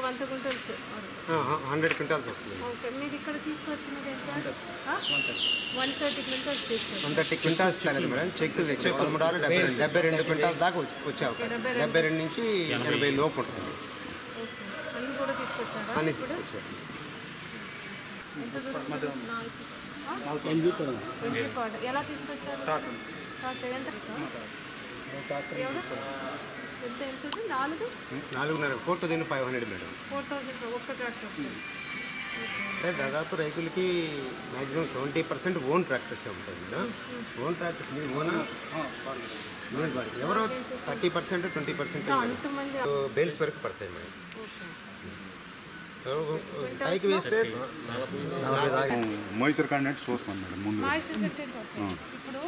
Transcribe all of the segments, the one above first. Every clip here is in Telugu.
100 క్వింటల్స్ 100 క్వింటాల్స్ వస్తుంది. ఓకే, మీరు ఇక్కడ తీసుకొచ్చినది ఎంత? 130 క్వింటల్స్ తీసుకొచ్చారు. 130 క్వింటాల్స్ తగ్గదు మేడం. చెక్ $72 క్వింటాల్ దాకా వచ్చే అవకాశం. 72 నుంచి 80 లోపు ఉంటుంది. ఓకే, అన్నీ కూడా తీసుకొచ్చారా? అన్నీ తీసుకొచ్చారు. ఎంత దూరం? ఎలా తీసుకొచ్చారు? ఎంత? ఎంత? 4,500 4,500 మేడం. 4,000 ఒక్క ట్రాక్టర్. అంటే దాదాపు రైతులకి మ్యాక్సిమం 70% ఓన్ ట్రాక్టర్స్ ఉంటాయి మేడం. ఓన్ ట్రాక్టర్స్ ఎవరో 30% 20% బేల్స్ వరకు పడతాయి మేడం. పైకి వేస్తే మాయిశ్చర్ కంటెంట్ చూస్తాం మేడం. ముందు ఇప్పుడు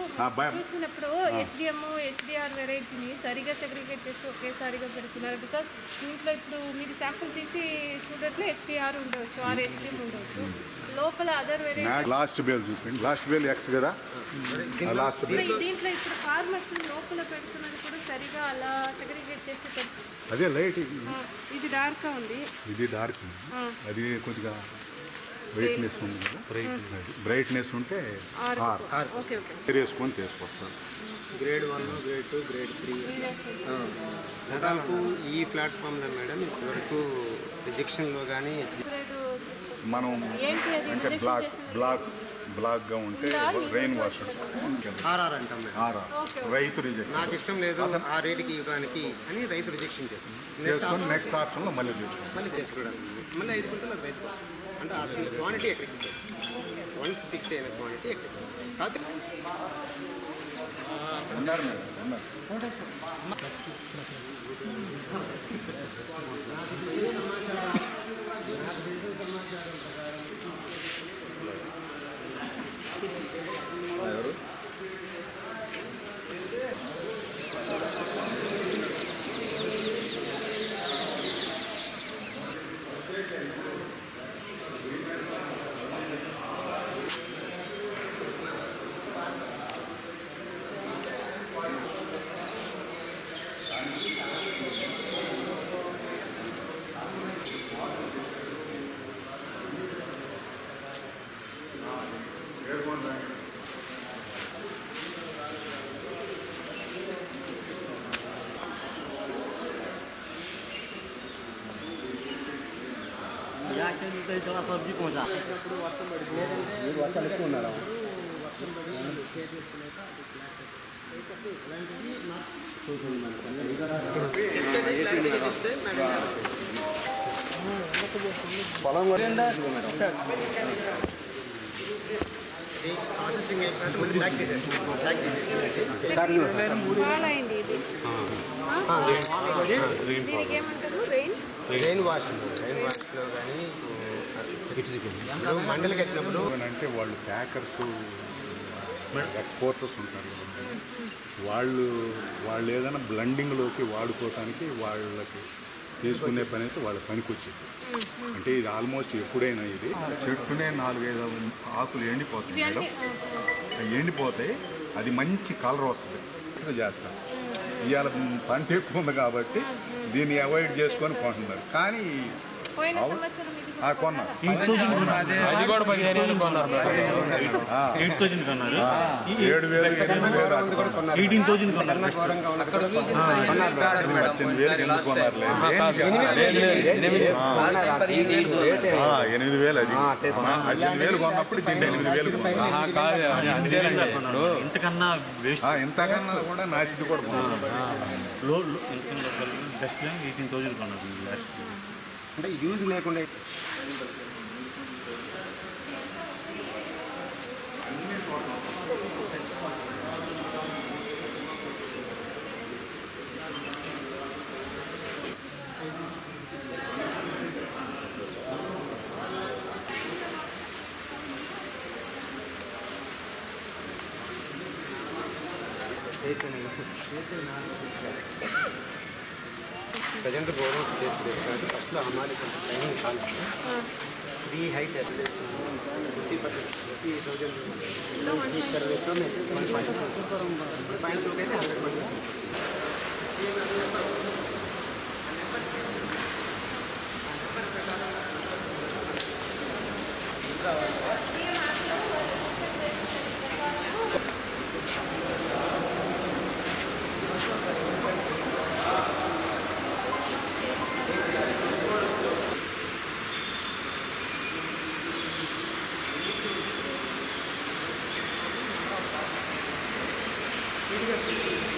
చూస్తున్నప్పుడు HDM HDR వెరైటీని సరిగా సెగ్రిగేట్ చేసి ఒకేసారిగా పెడుతున్నారు. బికాస్ దీంట్లో ఇప్పుడు మీరు శాంపుల్ తీసి చూడట్లో HDR ఉండవచ్చు, HDM ఉండవచ్చు, లోపల అదర్ వెరైటీ. లాస్ట్ బేల్ చూపించండి. లాస్ట్ బేల్ ఎక్స్ కదా. లాస్ట్ బేల్ దీంట్లో ఇప్పుడు ఫార్మర్స్ లోపల పెడుతున్నది కూడా సరిగా అలా సెగ్రిగేట్ చేసి పెడుతుంది. అదే లైట్ ఇది డార్క్ ఉంది, ఇది డార్క్. అది కొద్దిగా బ్రైట్నెస్ ఉంది కదా. బ్రైట్నెస్ ఉంటే వేసుకొని తీసుకొస్తాను. గ్రేడ్ 1, గ్రేడ్ 2, గ్రేడ్ 3 దాదాపు ఈ ప్లాట్ఫామ్లో మేడం ఇప్పటివరకు రిజెక్షన్లో కానీ మనం అంటే బ్లాక్గా ఉంటే రెయిన్ వాష్ ఆర్ఆర్ అంటాం మేడం. రైతు రిజెక్ట్. నాకు ఇష్టం లేదు ఆ రేటుకి ఇవ్వడానికి అని రైతు రిజెక్షన్ చేసుకొని నెక్స్ట్ ఆప్షన్లో మళ్ళీ చేసుకోవడానికి మళ్ళీ 5 క్వింటాలు రైతు అంటే ఆ క్వాంటిటీ ఎక్కడికి వన్స్ ఫిక్స్ అయిన క్వాంటిటీ ఎక్కడికి కాదు. ఉన్నారు మేడం, ఉన్నారు. ఎవరు सब्जी पहुँचा వర్షాలు ఎక్కువ ఉన్నారా? పొలం ప్రాసెసింగ్ రెయిన్ వాష్లో కానీ మండలి కట్టినప్పుడు అంటే వాళ్ళు ప్యాకర్స్ ఎక్స్పోర్టర్స్ ఉంటారు కదా, వాళ్ళు ఏదైనా బ్లండింగ్లోకి వాడుకోవటానికి వాళ్ళకి చేసుకునే పని అయితే వాళ్ళ పనికి వచ్చేది. అంటే ఇది ఆల్మోస్ట్ ఎప్పుడైనా ఇది చెట్టునే 4-5 ఆకులు ఎండిపోతాయి మేడం. ఎండిపోతాయి, అది మంచి కలర్ వస్తుంది. చేస్తాం ఇవాళ పంట ఎక్కువ ఉంది కాబట్టి దీన్ని అవాయిడ్ చేసుకొని కొంటున్నారు. కానీ కొన్నా అది కూడా 15,000 కొన్నారు, 8,000 కొన్నారు, 7,000 18,000 కొన్నారు, 18,000 ఎందుకు కొన్నారు? 8,000 అది 18,000 కొన్నప్పుడు దీన్ని 8,000 కొన్నారు. ఇంతకన్నా ఇంతకన్నా కూడా నాసిది కూడా కొన్నారు. జస్ట్ 18,000 కొన్నారు లాస్ట్. అంటే యూజ్ లేకుండా ప్రజెంట్ గవర్నమెంట్ చేసి ఫస్ట్లో हमारे ट्रेनिंग था 3 हाइट है 50% 50,000 कर रहे थे 1.2 कहते 100%. ఇదిగో